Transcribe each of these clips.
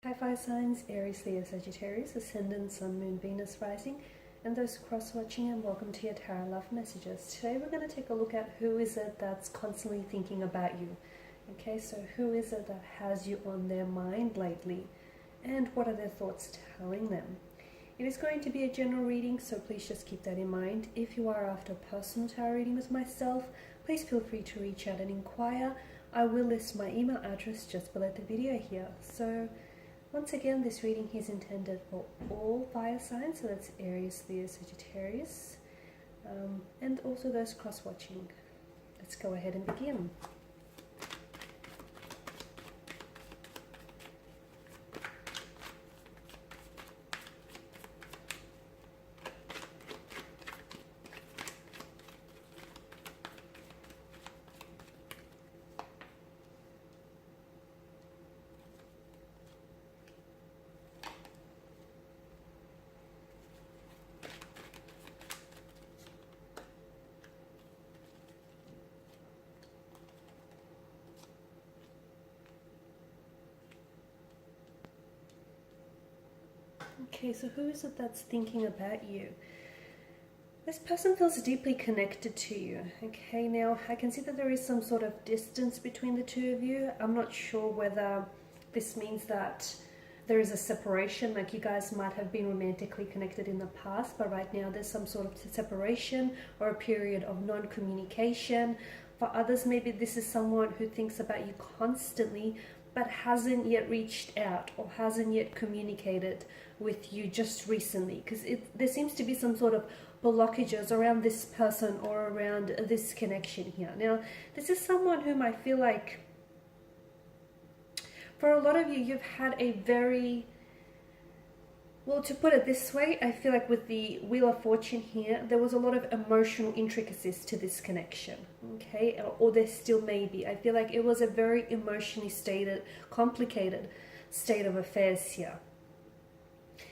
Hi fire signs, Aries, Leo, Sagittarius, Ascendant, Sun, Moon, Venus, Rising, and those cross-watching, and welcome to your Tarot Love Messages. Today we're going to take a look at who is it that's constantly thinking about you. Okay, so who is it that has you on their mind lately, and what are their thoughts telling them? It is going to be a general reading, so please just keep that in mind. If you are after a personal tarot reading with myself, please feel free to reach out and inquire. I will list my email address just below the video here. So once again, this reading is intended for all fire signs, so that's Aries, Leo, Sagittarius, and also those cross-watching. Let's go ahead and begin. Okay, so who is it that's thinking about you? This person feels deeply connected to you. Okay, now I can see that there is some sort of distance between the two of you. I'm not sure whether this means that there is a separation, like you guys might have been romantically connected in the past, but right now there's some sort of separation or a period of non-communication. For others, maybe this is someone who thinks about you constantly, but hasn't yet reached out or hasn't yet communicated with you just recently, because there seems to be some sort of blockages around this person or around this connection here. Now, this is someone whom I feel like, for a lot of you, you've had a very, well, to put it this way, I feel like with the Wheel of Fortune here, there was a lot of emotional intricacies to this connection, okay? Or there still may be. I feel like it was a very emotionally complicated state of affairs here.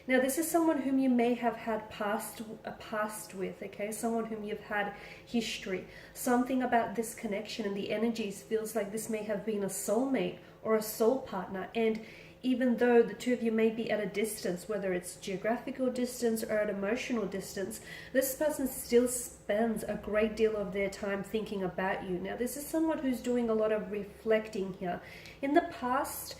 Now, this is someone whom you may have had a past with, okay? Someone whom you've had history. Something about this connection and the energies feels like this may have been a soulmate or a soul partner. And even though the two of you may be at a distance, whether it's geographical distance or an emotional distance, this person still spends a great deal of their time thinking about you. Now, this is someone who's doing a lot of reflecting here. In the past,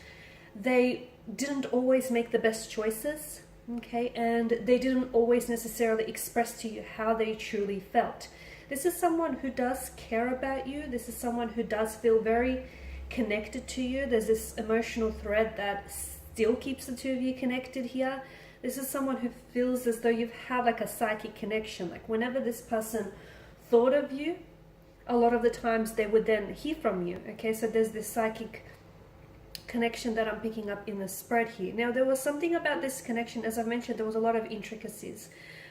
they didn't always make the best choices, okay, and they didn't always necessarily express to you how they truly felt. This is someone who does care about you. This is someone who does feel very connected to you. There's this emotional thread that still keeps the two of you connected here. This is someone who feels as though you've had like a psychic connection. Like whenever this person thought of you, a lot of the times they would then hear from you, okay? So there's this psychic connection that I'm picking up in the spread here. Now, there was something about this connection, as I mentioned, there was a lot of intricacies,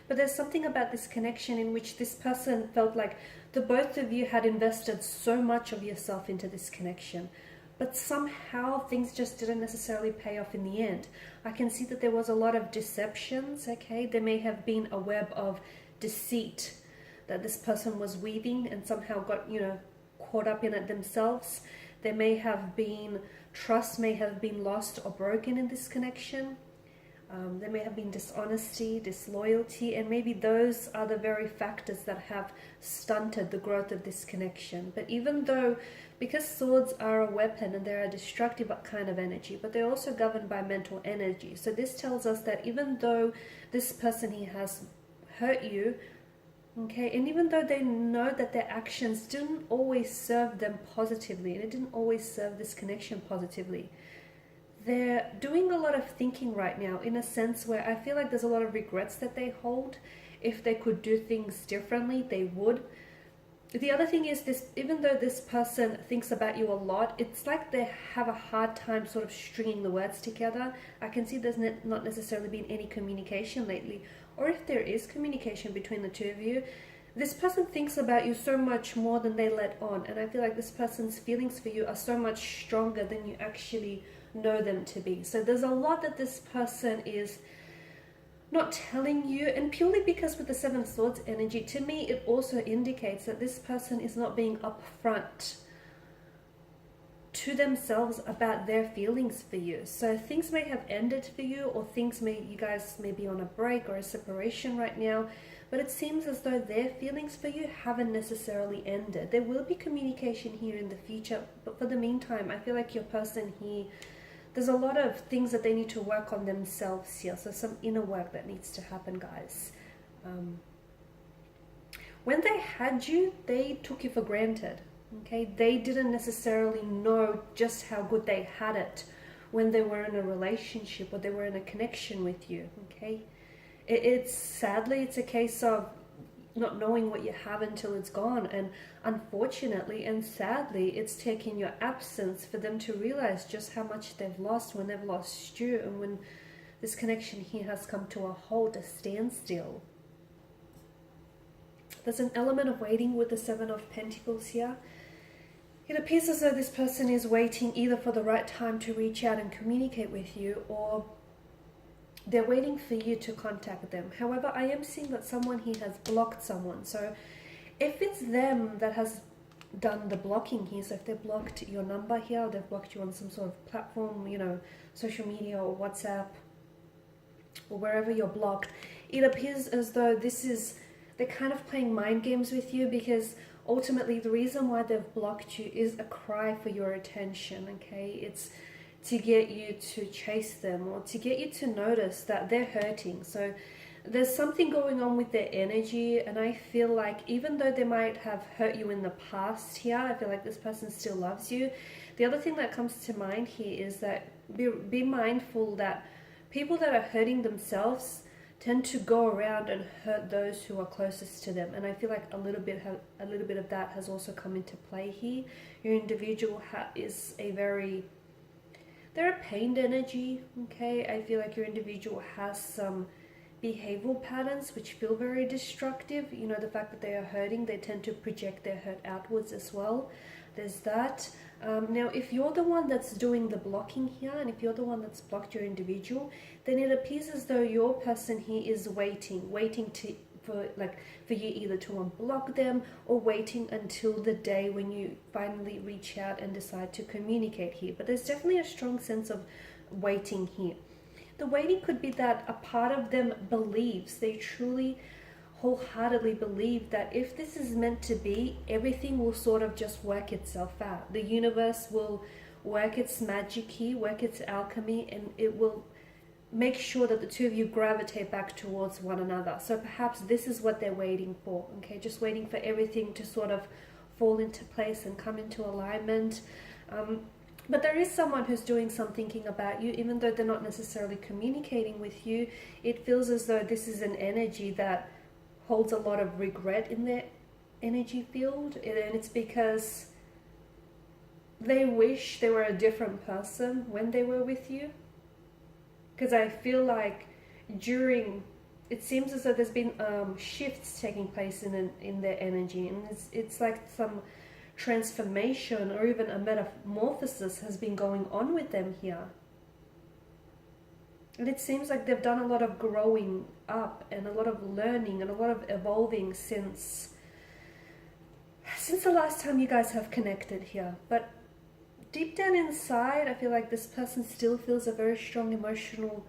but there's something about this connection in which this person felt like the both of you had invested so much of yourself into this connection, but somehow things just didn't necessarily pay off in the end. I can see that there was a lot of deceptions, okay? There may have been a web of deceit that this person was weaving and somehow got, caught up in it themselves. There may have been trust may have been lost or broken in this connection. There may have been dishonesty, disloyalty, and maybe those are the very factors that have stunted the growth of this connection. But even though, because swords are a weapon and they're a destructive kind of energy, but they're also governed by mental energy. So this tells us that even though this person here has hurt you, okay, and even though they know that their actions didn't always serve them positively, and it didn't always serve this connection positively, they're doing a lot of thinking right now in a sense where I feel like there's a lot of regrets that they hold. If they could do things differently, they would. The other thing is this, even though this person thinks about you a lot, it's like they have a hard time sort of stringing the words together. I can see there's not necessarily been any communication lately. Or if there is communication between the two of you, this person thinks about you so much more than they let on. And I feel like this person's feelings for you are so much stronger than you actually know them to be. So there's a lot that this person is not telling you, and purely because with the Seven of Swords energy, to me it also indicates that this person is not being upfront to themselves about their feelings for you. So things may have ended for you, or you guys may be on a break or a separation right now, but it seems as though their feelings for you haven't necessarily ended. There will be communication here in the future, but for the meantime, I feel like your person here, there's a lot of things that they need to work on themselves here. So some inner work that needs to happen, guys. When they had you, they took you for granted. Okay, they didn't necessarily know just how good they had it when they were in a relationship or they were in a connection with you. Okay, sadly, it's a case of not knowing what you have until it's gone, and unfortunately and sadly, it's taken your absence for them to realize just how much they've lost when they've lost you, and when this connection here has come to a halt, a standstill. There's an element of waiting with the Seven of Pentacles here. It appears as though this person is waiting either for the right time to reach out and communicate with you, or they're waiting for you to contact them. However, I am seeing that someone here has blocked someone. So if it's them that has done the blocking here, so if they've blocked your number here, or they've blocked you on some sort of platform, you know, social media or WhatsApp or wherever you're blocked, it appears as though they're kind of playing mind games with you, because ultimately the reason why they've blocked you is a cry for your attention. Okay, it's to get you to chase them, or to get you to notice that they're hurting. So there's something going on with their energy, and I feel like even though they might have hurt you in the past here, I feel like this person still loves you. The other thing that comes to mind here is that be mindful that people that are hurting themselves tend to go around and hurt those who are closest to them, and I feel like a little bit of that has also come into play here. Your individual they're a pained energy. Okay, I feel like your individual has some behavioral patterns which feel very destructive. You know, the fact that they are hurting, they tend to project their hurt outwards as well. There's that. Now, if you're the one that's doing the blocking here, and if you're the one that's blocked your individual, then it appears as though your person here is waiting for you either to unblock them, or waiting until the day when you finally reach out and decide to communicate here. But there's definitely a strong sense of waiting here. The waiting could be that a part of them believes, they truly wholeheartedly believe that if this is meant to be, everything will sort of just work itself out. The universe will work its magic here, work its alchemy, and it will make sure that the two of you gravitate back towards one another. So perhaps this is what they're waiting for. Okay, just waiting for everything to sort of fall into place and come into alignment. But there is someone who's doing some thinking about you, even though they're not necessarily communicating with you. It feels as though this is an energy that holds a lot of regret in their energy field, and it's because they wish they were a different person when they were with you. Because I feel like it seems as though there's been shifts taking place in their energy, and it's like some transformation or even a metamorphosis has been going on with them here. And it seems like they've done a lot of growing up and a lot of learning and a lot of evolving since the last time you guys have connected here. But deep down inside, I feel like this person still feels a very strong emotional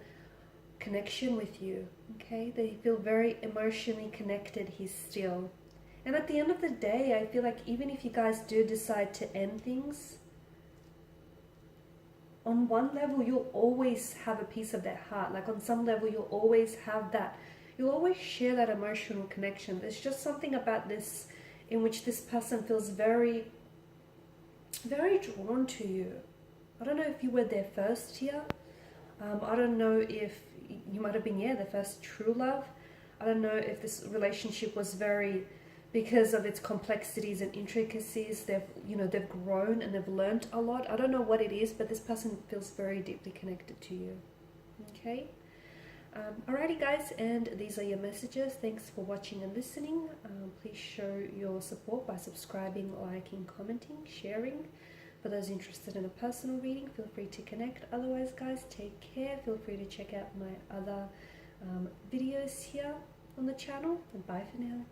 connection with you. Okay, they feel very emotionally connected here still. And at the end of the day, I feel like even if you guys do decide to end things, on one level, you'll always have a piece of their heart. Like on some level, you'll always have that. You'll always share that emotional connection. There's just something about this in which this person feels very, very drawn to you. I don't know if you were their first here. I don't know if you might have been, their first true love. I don't know if this relationship was very, because of its complexities and intricacies, they've grown and they've learned a lot. I don't know what it is, but this person feels very deeply connected to you. Okay. Alrighty guys, and these are your messages. Thanks for watching and listening. Please show your support by subscribing, liking, commenting, sharing. For those interested in a personal reading, feel free to connect. Otherwise guys, take care. Feel free to check out my other videos here on the channel, and bye for now.